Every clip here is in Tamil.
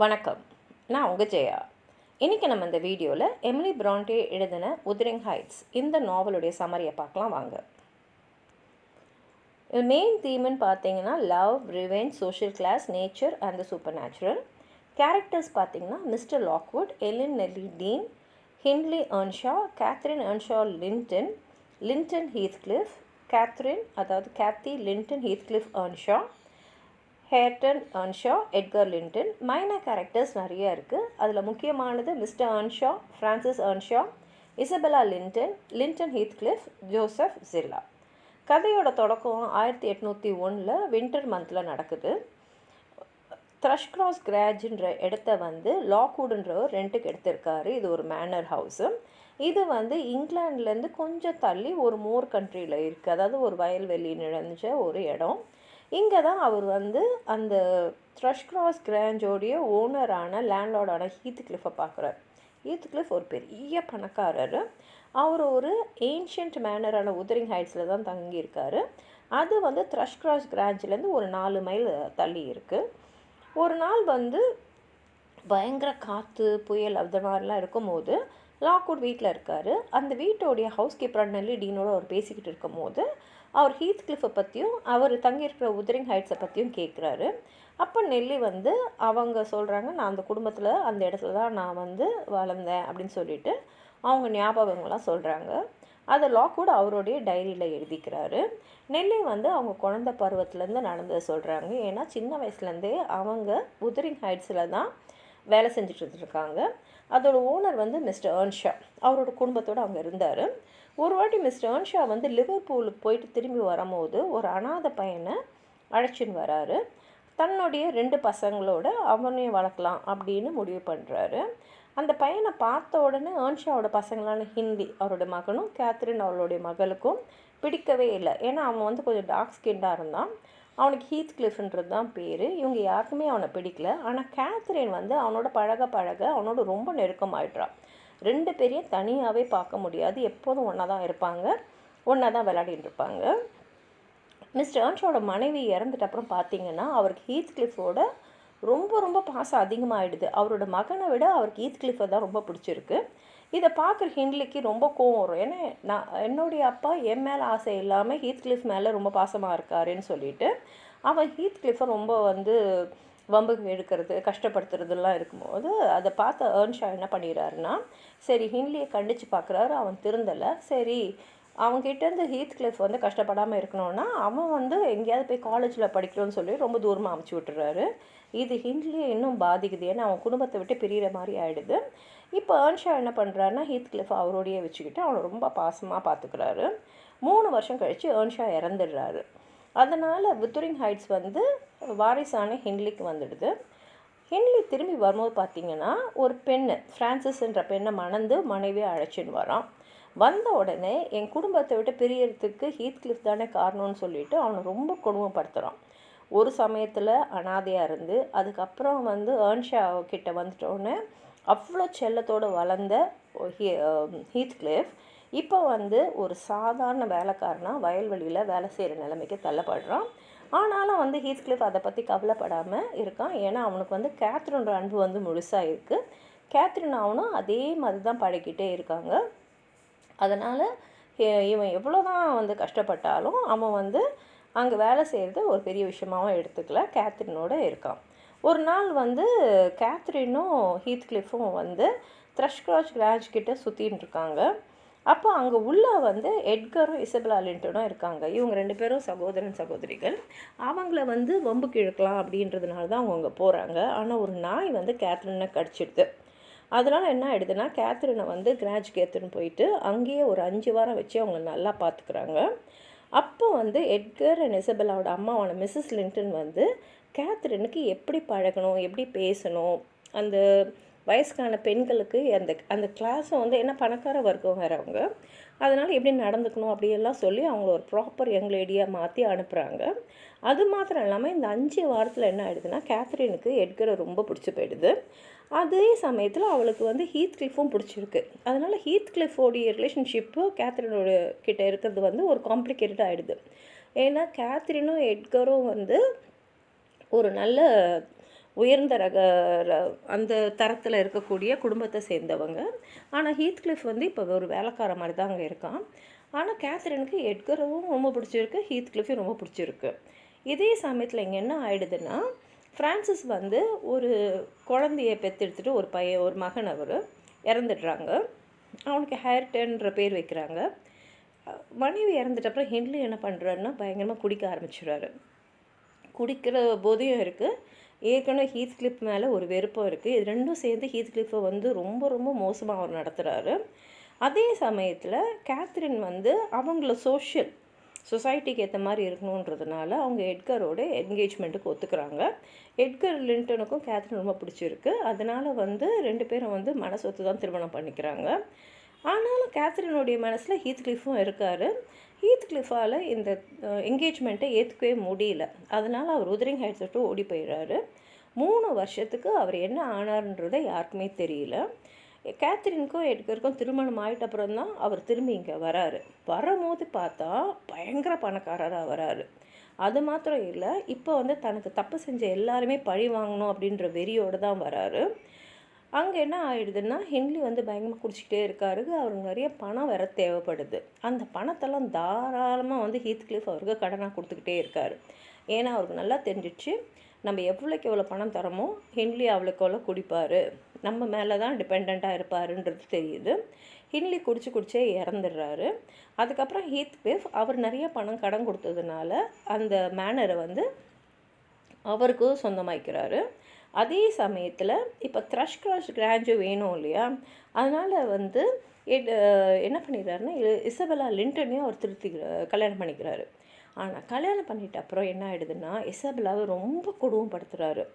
வணக்கம். நான் உங்கள் ஜெயா. இன்றைக்கி நம்ம இந்த வீடியோவில் எமிலி பிராண்டே எழுதின உதரிங் ஹைட்ஸ் இந்த நாவலுடைய சம்மரியை பார்க்கலாம் வாங்க. மெயின் தீம்னு பார்த்தீங்கன்னா love, revenge, social class, nature and the supernatural. Characters பார்த்தீங்கன்னா mister Lockwood, Ellen Nelly Dean, Hindley Earnshaw, Catherine Earnshaw Linton, Linton Heathcliff, Cathy Linton Heathcliff Earnshaw, Hareton Earnshaw, Edgar Linton. Minor characters நிறைய இருக்குது. அதில் முக்கியமானது mister Earnshaw, Frances Earnshaw, Isabella Linton, Linton Heathcliff, Joseph Zillah. கதையோட தொடக்கம் 1801 வின்டர் மந்தில் நடக்குது. த்ரஷ்கிராஸ் கிராஜ்ன்ற இடத்த லாக்வுட்ன்றவர் ரெண்ட்டுக்கு எடுத்திருக்காரு. இது ஒரு மேனர் ஹவுஸு. இது இங்கிலாந்துலேருந்து கொஞ்சம் தள்ளி ஒரு மோர் கண்ட்ரியில் இருக்குது. அதாவது ஒரு வயல்வெளி நிறைஞ்ச ஒரு இடம். இங்கே தான் அவர் அந்த த்ரஷ்கிராஸ் கிராஞ்சோடைய ஓனரான லேண்ட்லார்டான ஹீத்கிளிஃபை பார்க்குறார். ஹீத்கிளிஃப் ஒரு பெரிய பணக்காரர். அவர் ஒரு ஏன்ஷியன்ட் மேனரான உதரிங் ஹைட்ஸில் தான் தங்கியிருக்காரு. அது த்ரஷ்கிராஸ் கிராஞ்சிலேருந்து ஒரு 4 மைல் தள்ளி இருக்குது. ஒரு நாள் பயங்கர காற்று, புயல் அந்த மாதிரிலாம் இருக்கும்போது லாக்வுட் வீட்டில் இருக்கார். அந்த வீட்டோடைய ஹவுஸ் கீப்பர் நெல்லி டீனோட அவர் பேசிக்கிட்டு இருக்கும்போது அவர் ஹீத்கிளிஃபை பற்றியும் அவர் தங்கியிருக்கிற உதரிங் ஹைட்ஸை பற்றியும் கேட்குறாரு. அப்போ நெல்லி அவங்க சொல்கிறாங்க, நான் அந்த குடும்பத்தில் அந்த இடத்துல தான் நான் வளர்ந்தேன் அப்படின்னு சொல்லிட்டு அவங்க ஞாபகங்கள்லாம் சொல்கிறாங்க. அதை லாக்வுட் அவருடைய டைரியில் எழுதிக்கிறாரு. நெல்லி அவங்க குழந்தை பருவத்துலேருந்து நடந்ததை சொல்கிறாங்க. ஏன்னா சின்ன வயசுலேருந்தே அவங்க உதரிங் ஹைட்ஸில் தான் வேலை செஞ்சுட்டு இருக்காங்க. அதோட ஓனர் மிஸ்டர் ஏர்ன்ஷா, அவரோட குடும்பத்தோடு அவங்க இருந்தார். ஒரு வாட்டி மிஸ்டர் ஏர்ன்ஷா லிவர்பூலுக்கு போயிட்டு திரும்பி வரும்போது ஒரு அனாதை பையனை அழைச்சின்னு வராரு. தன்னுடைய 2 பசங்களோட அவனையும் வளர்க்கலாம் அப்படின்னு முடிவு பண்ணுறாரு. அந்த பையனை பார்த்த உடனே ஏர்ன்ஷாவோட பசங்களான ஹின்லி அவரோட மகனும் கேத்ரின் அவளுடைய மகளுக்கும் பிடிக்கவே இல்லை. ஏன்னா அவன் கொஞ்சம் டார்க் ஸ்கின்டாக இருந்தான். அவனுக்கு ஹீத்கிளிஃப்ன்றது தான் பேர். இவங்க யாருக்குமே அவனை பிடிக்கல. ஆனால் கேத்ரின் அவனோட பழக அவனோட ரொம்ப நெருக்கமாயிட்றான். 2 பேரையும் தனியாகவே பார்க்க முடியாது. எப்போதும் ஒன்றா தான் இருப்பாங்க, ஒன்றா தான் விளையாடிட்டு இருப்பாங்க. மிஸ்டர் ஏர்ன்ஷாவோட மனைவி இறந்துட்ட அப்புறம் பார்த்தீங்கன்னா அவருக்கு ஹீத்கிளிஃபோட ரொம்ப ரொம்ப பாசம் அதிகமாகிடுது. அவரோட மகனை விட அவருக்கு ஹீத்கிளிஃபை தான் ரொம்ப பிடிச்சிருக்கு. இதை பார்க்குற ஹின்லிக்கு ரொம்ப கோவம் வரும். ஏன்னா என்னுடைய அப்பா என் மேலே ஆசை இல்லாமல் ஹீத்கிளிஃப் மேலே ரொம்ப பாசமாக இருக்காருன்னு சொல்லிட்டு அவன் ஹீத்கிளிஃபை ரொம்ப வம்புக்கு எடுக்கிறது, கஷ்டப்படுத்துறதுலாம் இருக்கும்போது அதை பார்த்த ஏர்ன்ஷா என்ன பண்ணிடுறாருன்னா, சரி ஹின்லியை கண்டித்து பார்க்குறாரு. அவன் திருந்தலை. சரி அவங்ககிட்டேருந்து ஹீத்கிளிஃப் கஷ்டப்படாமல் இருக்கணும்னா அவன் எங்கேயாவது போய் காலேஜில் படிக்கணும்னு சொல்லி ரொம்ப தூரமாக அமுச்சு விட்டுறாரு. இது ஹின்லியை இன்னும் பாதிக்குது. ஏன்னா அவன் குடும்பத்தை விட்டு பிரிகிற மாதிரி ஆகிடுது. இப்போ ஏர்ன்ஷா என்ன பண்ணுறாருன்னா ஹீத்கிளிஃப் அவரோடையே வச்சுக்கிட்டு அவனை ரொம்ப பாசமாக பார்த்துக்கிறாரு. 3 வருஷம் கழித்து ஏர்ன்ஷா இறந்துடுறாரு. அதனால் உதரிங் ஹைட்ஸ் வாரிசான ஹின்லிக்கு வந்துடுது. ஹின்லி திரும்பி வரும்போது பார்த்திங்கன்னா ஒரு பெண்ணு, ஃப்ரான்சிஸ்ன்ற பெண்ணை மணந்து மனைவியை அழைச்சின்னு வரான். வந்த உடனே என் குடும்பத்தை விட்டு பிரியறதுக்கு ஹீத்கிளிஃப் தானே காரணம்னு சொல்லிட்டு அவனை ரொம்ப கொடுமைப்படுத்துகிறான். ஒரு சமயத்தில் அனாதையாக இருந்து அதுக்கப்புறம் ஏர்ன்ஷா கிட்ட வந்துட்டோன்னே அவ்வளோ செல்லத்தோடு வளர்ந்த ஹீத்கிளிஃப் இப்போ ஒரு சாதாரண வேலைக்காரனாக வயல்வெளியில் வேலை செய்கிற நிலைமைக்கு தள்ளப்படுறான். ஆனாலும் ஹீத்கிளிஃப் அதை பற்றி கவலைப்படாமல் இருக்கான். ஏன்னா அவனுக்கு கேத்ரினோட அன்பு முழுசாக இருக்குது. கேத்ரின் அவனும் அதே மாதிரி தான் பழகிட்டே இருக்காங்க. அதனால் இவன் எவ்வளோ தான் கஷ்டப்பட்டாலும் அவன் அங்கே வேலை செய்கிறது ஒரு பெரிய விஷயமாகவும் எடுத்துக்கல. கேத்ரினோட இருக்கான். ஒரு நாள் கேத்ரினும் ஹீத்கிளிஃபும் த்ரஷ்கிராஸ் கிராஞ்ச் கிட்ட சுற்றின்னு இருக்காங்க. அப்போ அங்கே உள்ள எட்கரும் இசபெல்லா லிண்டனும் இருக்காங்க. இவங்க 2 பேரும் சகோதரன் சகோதரிகள். அவங்கள வம்புக்கு இழுக்கலாம் அப்படின்றதுனால தான் அவங்க அங்கே போகிறாங்க. ஆனால் ஒரு நாய் கேத்ரினை கடிச்சிடுது. அதனால் என்ன ஆகிடுதுன்னா கேத்ரினை கிராஞ்ச் கேத்துன்னு போயிட்டு அங்கேயே ஒரு 5 வாரம் வச்சு அவங்க நல்லா பார்த்துக்குறாங்க. அப்போ எட்கர் அண்ட் இசபெல்லாவோட அம்மாவான மிஸ்ஸஸ் லிண்டன் கேத்ரினுக்கு எப்படி பழகணும், எப்படி பேசணும், அந்த வயசுக்கான பெண்களுக்கு அந்த கிளாஸும் என்ன பணக்கார வர்க்கம் வேறு அவங்க, அதனால் எப்படி நடந்துக்கணும் அப்படியெல்லாம் சொல்லி அவங்கள ஒரு ப்ராப்பர் யங் லேடியாக மாற்றி அனுப்புகிறாங்க. அது மாத்திரம் இல்லாமல் இந்த 5 வாரத்தில் என்ன ஆகிடுதுன்னா கேத்ரினுக்கு எட்கரை ரொம்ப பிடிச்சி போயிடுது. அதே சமயத்தில் அவளுக்கு ஹீத்கிளிஃபும் பிடிச்சிருக்கு. அதனால் ஹீத்கிளிஃபோடைய ரிலேஷன்ஷிப்பு கேத்ரினோட கிட்டே இருக்கிறது ஒரு காம்ப்ளிகேட்டட் ஆகிடுது. ஏன்னா கேத்ரினும் எட்கரும் ஒரு நல்ல உயர்ந்த அந்த தரத்தில் இருக்கக்கூடிய குடும்பத்தை சேர்ந்தவங்க. ஆனால் ஹீத்க்ளிஃப் வந்து இப்போ ஒரு வேலைக்கார மாதிரி தான் அங்கே இருக்கான். ஆனால் கேத்ரினுக்கு எட்கரும் ரொம்ப பிடிச்சிருக்கு, ஹீத்க்ளிஃபையும் ரொம்ப பிடிச்சிருக்கு. இதே சமயத்தில் இங்கே என்ன ஆகிடுதுன்னா, ஃப்ரான்சிஸ் வந்து ஒரு குழந்தைய பெற்றெடுத்துட்டு ஒரு மகன் அவர் இறந்துடுறாங்க. அவனுக்கு ஹேர்டன்ற பேர் வைக்கிறாங்க. மனைவி இறந்துட்டப்புறம் ஹென்லி என்ன பண்ணுறாருன்னா பயங்கரமாக குடிக்க ஆரம்பிச்சிடுறாரு. குடிக்கிற போதையும் இருக்குது, ஏற்கனவே ஹீத்க்ளிஃப் மேலே ஒரு வெறுப்பும் இருக்குது. இது ரெண்டும் சேர்ந்து ஹீத்க்ளிஃபை வந்து ரொம்ப ரொம்ப மோசமாக அவர் நடத்துகிறாரு. அதே சமயத்தில் கேத்ரின் வந்து அவங்கள சொசைட்டிக்கு ஏற்ற மாதிரி இருக்கணுன்றதுனால அவங்க எட்கரோட என்கேஜ்மெண்ட்டுக்கு ஒத்துக்கிறாங்க. எட்கர் லிண்டனுக்கும் கேத்ரின் ரொம்ப பிடிச்சிருக்கு. அதனால் வந்து 2 பேரும் வந்து மனசொத்து தான் திருமணம் பண்ணிக்கிறாங்க. ஆனாலும் கேத்ரினுடைய மனசில் ஹீத்க்ளிஃபும் இருக்கார். ஹீத்க்ளிஃபால் இந்த என்கேஜ்மெண்ட்டை ஏற்றுக்கவே முடியல. அதனால் அவர் உதரிங் ஹைட்ஸ் விட்டு ஓடி போயிடுறாரு. 3 வருஷத்துக்கு அவர் என்ன ஆனார்ன்றதை யாருக்குமே தெரியல. கேத்ரினுக்கும் எட்கருக்கும் திருமணம் ஆகிட்ட அப்புறம் தான் அவர் திரும்பி இங்கே வராரு. வரும்போது பார்த்தா பயங்கர பணக்காரராக வராரு. அது மாத்திரம் இல்லை, இப்போ வந்து தனக்கு தப்பு செஞ்ச எல்லாருமே பழி வாங்கணும் அப்படின்ற வெறியோடு தான் வராரு. அங்கே என்ன ஆகிடுதுன்னா, ஹென்லி வந்து பயங்கரமாக குடிச்சிக்கிட்டே இருக்காரு. அவருக்கு நிறைய பணம் வேற தேவைப்படுது. அந்த பணத்தெல்லாம் தாராளமாக வந்து ஹீத்க்ளிஃப் அவருக்கு கடனாக கொடுத்துக்கிட்டே இருக்கார். ஏன்னா அவருக்கு நல்லா தெரிஞ்சிச்சு, நம்ம எவ்வளோக்கு எவ்வளோ பணம் தரமோ ஹென்லி அவ்வளோக்கு எவ்வளோ குடிப்பார், நம்ம மேலே தான் டிபெண்ட்டாக இருப்பாருன்றது தெரியுது. ஹென்லி குடிச்சே இறந்துடுறாரு. அதுக்கப்புறம் ஹீத்க்ளிஃப் அவர் நிறைய பணம் கடன் கொடுத்ததுனால அந்த மேனரை வந்து அவருக்கு சொந்தமாக்கிறாரு. அதே சமயத்தில் இப்போ த்ரஷ்கிராஷ் கிராஞ்சு வேணும் இல்லையா, அதனால் வந்து என்ன பண்ணிடுறாருன்னா இசபெல்லா லிண்டனையும் அவர் கல்யாணம் பண்ணிக்கிறாரு. ஆனால் கல்யாணம் பண்ணிட்ட அப்புறம் என்ன ஆகிடுதுன்னா, இசபெல்லாவை ரொம்ப கொடுமைப்படுத்துகிறாரு.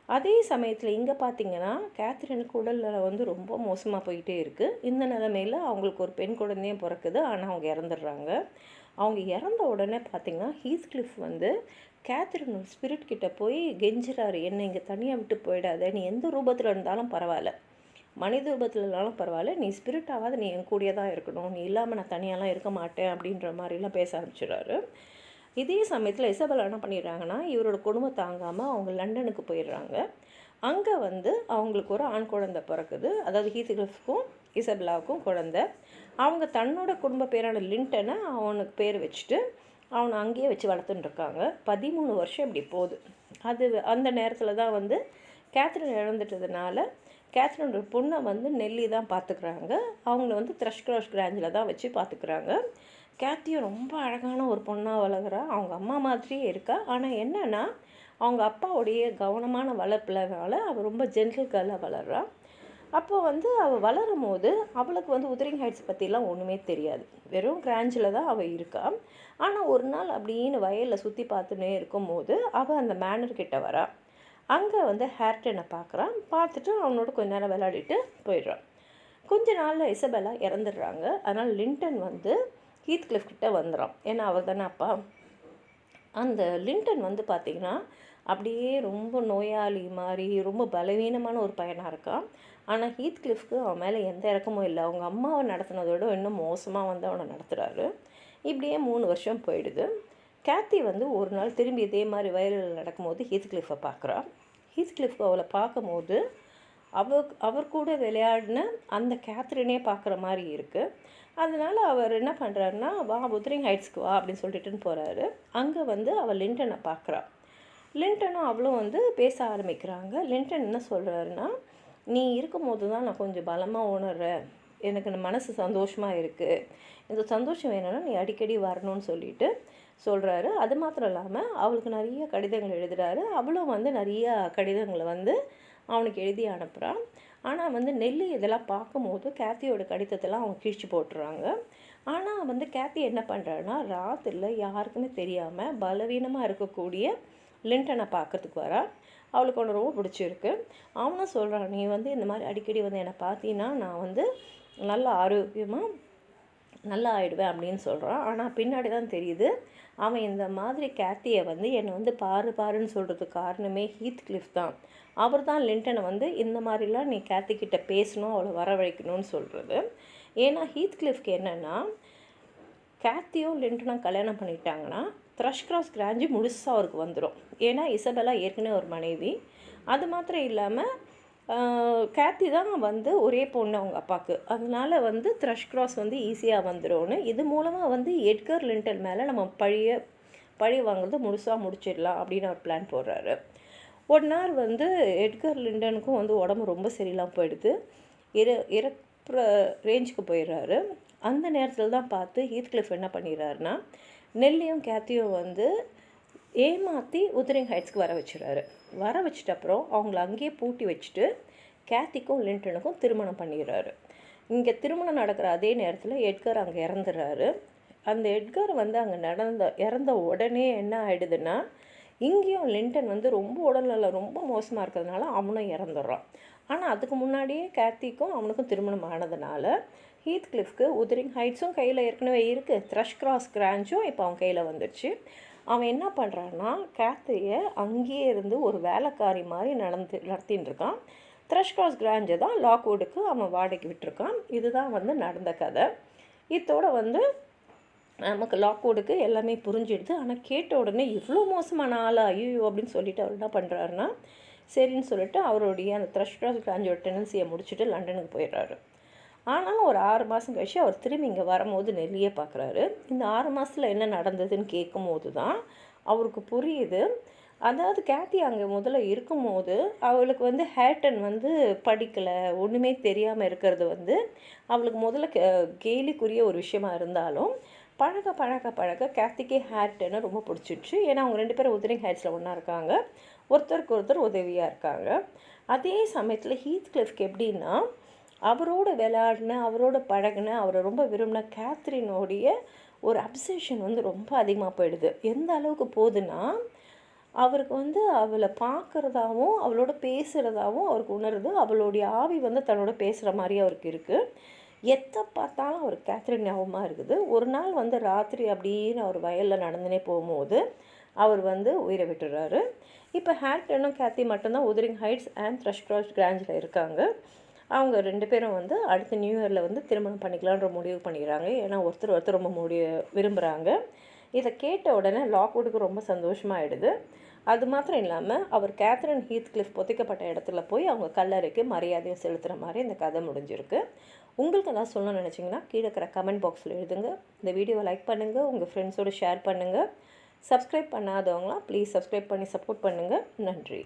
அதே சமயத்தில் இங்கே பார்த்திங்கன்னா கேத்ரினுக்கு உடலில் வந்து ரொம்ப மோசமாக போயிட்டே இருக்குது. இந்த நிலைமையில் அவங்களுக்கு ஒரு பெண் குழந்தையும் பிறக்குது. ஆனால் அவங்க இறந்துடுறாங்க. அவங்க இறந்த உடனே பார்த்திங்கன்னா ஹீத்க்ளிஃப் வந்து கேத்ரின் ஒரு ஸ்பிரிட் கிட்ட போய் கெஞ்சுறாரு, என்னை இங்கே தனியாக விட்டு போயிடாத, நீ எந்த ரூபத்தில் இருந்தாலும் பரவாயில்ல, மனித ரூபத்தில் இருந்தாலும் பரவாயில்ல, நீ ஸ்பிரிட்டாவது நீ என் கூடிய தான் இருக்கணும், நீ இல்லாமல் நான் தனியாலாம் இருக்க மாட்டேன் அப்படின்ற மாதிரிலாம் பேச ஆரம்பிச்சிடுறாரு. இதே சமயத்தில் இசபெல்லா என்ன பண்ணிடுறாங்கன்னா, இவரோட குடும்பம் தாங்காமல் அவங்க லண்டனுக்கு போயிடுறாங்க. அங்கே வந்து அவங்களுக்கு ஒரு ஆண் குழந்தை பிறக்குது. அதாவது ஹீத்க்ளிஃப்க்கும் இசபெல்லாவுக்கும் குழந்தை. அவங்க தன்னோட குடும்ப பேரான லிண்டனை அவனுக்கு பேர் வச்சுட்டு அவனை அங்கேயே வச்சு வளர்த்துட்டுருக்காங்க. 13 வருஷம் இப்படி போகுது. அந்த நேரத்தில் தான் வந்து கேத்ரின் இழந்துட்டதுனால கேத்ரினோட பொண்ணை வந்து நெல்லி தான் பார்த்துக்குறாங்க. அவங்கள வந்து த்ரஷ்கிராஷ் கிராஞ்சில் தான் வச்சு பார்த்துக்குறாங்க. கேத்தியும் ரொம்ப அழகான ஒரு பொண்ணாக வளர்குறா. அவங்க அம்மா மாதிரியே இருக்கா. ஆனால் என்னென்னா, அவங்க அப்பாவுடைய கவனமான வளர்ப்புலனால அவள் ரொம்ப ஜென்டில் கேர்ளாக வளர்றா. அப்போ வந்து அவள் வளரும் போது அவளுக்கு வந்து உதரிங் ஹைட்ஸ் பற்றிலாம் ஒன்றுமே தெரியாது. வெறும் கிராஞ்சில் தான் அவள் இருக்கா. ஆனால் ஒரு நாள் அப்படின்னு வயலில் சுற்றி பார்த்துன்னே இருக்கும்போது அவள் அந்த மேனர்கிட்ட வரா. அங்கே வந்து ஹேர்டனை பார்க்குறான். பார்த்துட்டு அவனோட கொஞ்ச நேரம் விளையாடிட்டு போயிடுறான். கொஞ்ச நாளில் இசபெல்லா இறந்துடுறாங்க. அதனால் லிண்டன் வந்து ஹீத்க்ளிஃப் கிட்ட வந்துடும். ஏன்னா அவர் தானே அப்பா. அந்த லிண்டன் வந்து பார்த்திங்கன்னா அப்படியே ரொம்ப நோயாளி மாதிரி ரொம்ப பலவீனமான ஒரு பையனாக இருக்கான். ஆனால் ஹீத்க்ளிஃப்க்கு அவன் மேலே எந்த இறக்கமும் இல்லை. அவங்க அம்மாவை நடத்தினதோட இன்னும் மோசமாக வந்து அவனை நடத்துகிறாரு. இப்படியே 3 வருஷம் போயிடுது. கேத்தி வந்து ஒரு நாள் திரும்பி இதே மாதிரி வயலில் நடக்கும்போது ஹீத்க்ளிஃபை பார்க்குறா. ஹீத்க்ளிஃப் அவளை பார்க்கும்போது அவர் கூட விளையாடின அந்த கேத்ரினே பார்க்குற மாதிரி இருக்குது. அதனால் அவர் என்ன பண்ணுறாருன்னா, வா உதரிங் ஹைட்ஸ்க்கு வா அப்படின்னு சொல்லிட்டுன்னு போகிறாரு. அங்கே வந்து அவள் லிண்டனை பார்க்குறா. லிண்டனும் அவளும் வந்து பேச ஆரம்பிக்கிறாங்க. லிண்டன் என்ன சொல்கிறாருன்னா, நீ இருக்கும்போது தான் நான் கொஞ்சம் பலமாக உணர்றேன், எனக்கு மனசு சந்தோஷமாக இருக்குது, இந்த சந்தோஷம் வேணும்னா நீ அடிக்கடி வரணும்னு சொல்லிட்டு சொல்கிறாரு. அது மாத்திரம் இல்லாமல் அவளுக்கு நிறைய கடிதங்கள் எழுதுகிறாரு. அவளும் வந்து நிறைய கடிதங்களை வந்து அவனுக்கு எழுதி அனுப்புகிறான். ஆனால் வந்து நெல்லி இதெல்லாம் பார்க்கும்போது கேத்தியோட கடிதத்தெல்லாம் அவங்க கிழிச்சு போட்டுறாங்க. ஆனால் வந்து கேத்தி என்ன பண்ணுறான்னா, ராத்திரியில் யாருக்குமே தெரியாமல் பலவீனமாக இருக்கக்கூடிய லிண்டனை பார்க்கறதுக்கு வரா. அவளுக்கு ஒன்று ரொம்ப பிடிச்சிருக்கு. அவனும் சொல்கிறான், நீ வந்து இந்த மாதிரி அடிக்கடி வந்து என்னை பார்த்தீங்கன்னா நான் வந்து நல்ல ஆரோக்கியமாக நல்லா ஆயிடுவேன் அப்படின்னு சொல்கிறான். ஆனால் பின்னாடி தான் தெரியுது, அவன் இந்த மாதிரி கேத்தியை வந்து என்னை வந்து பாருன்னு சொல்கிறதுக்கு காரணமே ஹீத்க்ளிஃப் தான். அவர் தான் லிண்டனை வந்து இந்த மாதிரிலாம் நீ கேத்திக்கிட்ட பேசணும், அவளை வரவழைக்கணும்னு சொல்கிறது. ஏன்னா ஹீத்க்ளிஃப்க்கு என்னென்னா, கேத்தியும் லிண்டனும் கல்யாணம் பண்ணிட்டாங்கன்னா த்ரஷ்கிராஷ் கிராஞ்சு முழுசாக அவருக்கு வந்துடும். ஏன்னா இசபெல்லா ஏற்கனவே ஒரு மனைவி. அது மாத்திரம் இல்லாமல் கேத்தி தான் வந்து ஒரே பொண்ணு அவங்க அப்பாவுக்கு, அதனால் வந்து த்ரஷ் கிராஸ் வந்து ஈஸியாக வந்துடும்னு இது மூலமாக வந்து எட்கர் லிண்டன் மேலே நம்ம பழி வாங்குறது முழுசாக முடிச்சிடலாம் அப்படின்னு அவர் பிளான் போடுறாரு. ஒரு நாள் வந்து எட்கர் லிண்டனுக்கும் வந்து உடம்பு ரொம்ப சரியில்லாமல் போயிடுது. இறப்புற ரேஞ்சுக்கு போயிடுறாரு. அந்த நேரத்தில் தான் பார்த்து ஹீத்க்ளிஃப் என்ன பண்ணிடுறாருன்னா, நெல்லியும் கேத்தியும் வந்து ஏமாற்றி உத்தரிங் ஹைட்ஸ்க்கு வர வச்சுறாரு. வர வச்சுட்ட அப்புறம் அவங்கள அங்கேயே பூட்டி வச்சுட்டு கேத்திக்கும் லிண்டனுக்கும் திருமணம் பண்ணிடுறாரு. இங்கே திருமணம் நடக்கிற அதே நேரத்தில் எட்கர் அங்கே இறந்துடுறாரு. அந்த எட்கர் வந்து அங்கே இறந்த உடனே என்ன ஆகிடுதுன்னா, இங்கேயும் லிண்டன் வந்து ரொம்ப உடல்நல ரொம்ப மோசமாக இருக்கிறதுனால அவனும் இறந்துடுறான். ஆனால் அதுக்கு முன்னாடியே கேத்திக்கும் அவனுக்கும் திருமணம் ஆனதுனால ஹீத்க்ளிஃப்க்கு உதரிங் ஹைட்ஸும் கையில் ஏற்கனவே இருக்குது, த்ரஷ் கிராஸ் கிரான்ச்சும் இப்போ அவன் கையில் வந்துடுச்சு. அவன் என்ன பண்ணுறான்னா, கேத்தியை அங்கேயே இருந்து ஒரு வேலைக்காரி மாதிரி நடத்தின்னு இருக்கான். த்ரஷ் கிராஸ் கிராஞ்சை தான் லாக்வுட்டுக்கு அவன் வாடகைக்கு விட்டுருக்கான். இதுதான் வந்து நடந்த கதை. இதோட வந்து நமக்கு லாக்வுட்டுக்கு எல்லாமே புரிஞ்சிடுது. ஆனால் கேட்ட உடனே இவ்வளோ மோசமான ஆளா, ஐயோ அப்படின்னு சொல்லிட்டு அவர் என்ன பண்ணுறாருன்னா, சரின்னு சொல்லிட்டு அவருடைய அந்த த்ரஷ் கிராஸ் கிராஞ்சோட டெனன்சியை முடிச்சுட்டு லண்டனுக்கு போயிடுறாரு. ஆனாலும் ஒரு 6 மாதம் கழிச்சு அவர் திரும்பி இங்கே வரும்போது நெல்லியே பார்க்குறாரு. இந்த 6 மாதத்தில் என்ன நடந்ததுன்னு கேட்கும் போது தான் அவருக்கு புரியுது. அதாவது கேத்தி அங்கே முதல்ல இருக்கும்போது அவளுக்கு வந்து ஹேட்டன் வந்து படிக்கலை, ஒன்றுமே தெரியாமல் இருக்கிறது வந்து அவளுக்கு முதல்ல கேலிக்குரிய ஒரு விஷயமா இருந்தாலும் பழக பழக பழக கேத்திக்கே ஹேர்டனை ரொம்ப பிடிச்சிடுச்சு. ஏன்னா அவங்க 2 பேரும் உதரிங் ஹைட்ஸில் ஒன்றா இருக்காங்க, ஒருத்தருக்கு ஒருத்தர் உதவியாக இருக்காங்க. அதே சமயத்தில் ஹீத்க்ளிஃப்க்கு எப்படின்னா, அவரோட விளையாடின, அவரோட பழகின, அவரை ரொம்ப விரும்பின கேத்ரினோடைய ஒரு அப்சஷன் வந்து ரொம்ப அதிகமாக போயிடுது. எந்த அளவுக்கு போகுதுன்னா, அவருக்கு வந்து அவளை பார்க்குறதாவும் அவளோட பேசுகிறதாவும் அவருக்கு உணருது. அவளுடைய ஆவி வந்து தன்னோட பேசுகிற மாதிரி அவருக்கு இருக்குது. எத்தை பார்த்தாலும் அவர் கேத்ரின் ஞாபகமாக இருக்குது. ஒரு நாள் வந்து ராத்திரி அப்படின்னு அவர் வயலில் நடந்துனே போகும்போது அவர் வந்து உயிரை விட்டுறாரு. இப்போ ஹேர்டனும் கேத்தி மட்டும்தான் உதரிங் ஹைட்ஸ் அண்ட் த்ரஷ் கிராஸ் கிராஞ்சில் இருக்காங்க. அவங்க 2 பேரும் வந்து அடுத்த நியூ இயரில் வந்து திருமணம் பண்ணிக்கலான்ற முடிவு பண்ணிடுறாங்க. ஏன்னா ஒருத்தர் ரொம்ப விரும்புகிறாங்க. இதை கேட்ட உடனே லாக்வுட்டுக்கு ரொம்ப சந்தோஷமாகிடுது. அது மாத்திரம் இல்லாமல் அவர் கேத்ரின் ஹீத்க்ளிஃப் புதைக்கப்பட்ட இடத்துல போய் அவங்க கல்லறைக்கு மரியாதையை செலுத்துகிற மாதிரி இந்த கதை முடிஞ்சிருக்கு. உங்களுக்கு எதாவது சொல்லணும்னு நினச்சிங்கன்னா கீழே இருக்கிற கமெண்ட் பாக்ஸில் எழுதுங்க. இந்த வீடியோவை லைக் பண்ணுங்கள், உங்கள் ஃப்ரெண்ட்ஸோடு ஷேர் பண்ணுங்கள். சப்ஸ்கிரைப் பண்ணாதவங்களாம் ப்ளீஸ் சப்ஸ்கிரைப் பண்ணி சப்போர்ட் பண்ணுங்கள். நன்றி.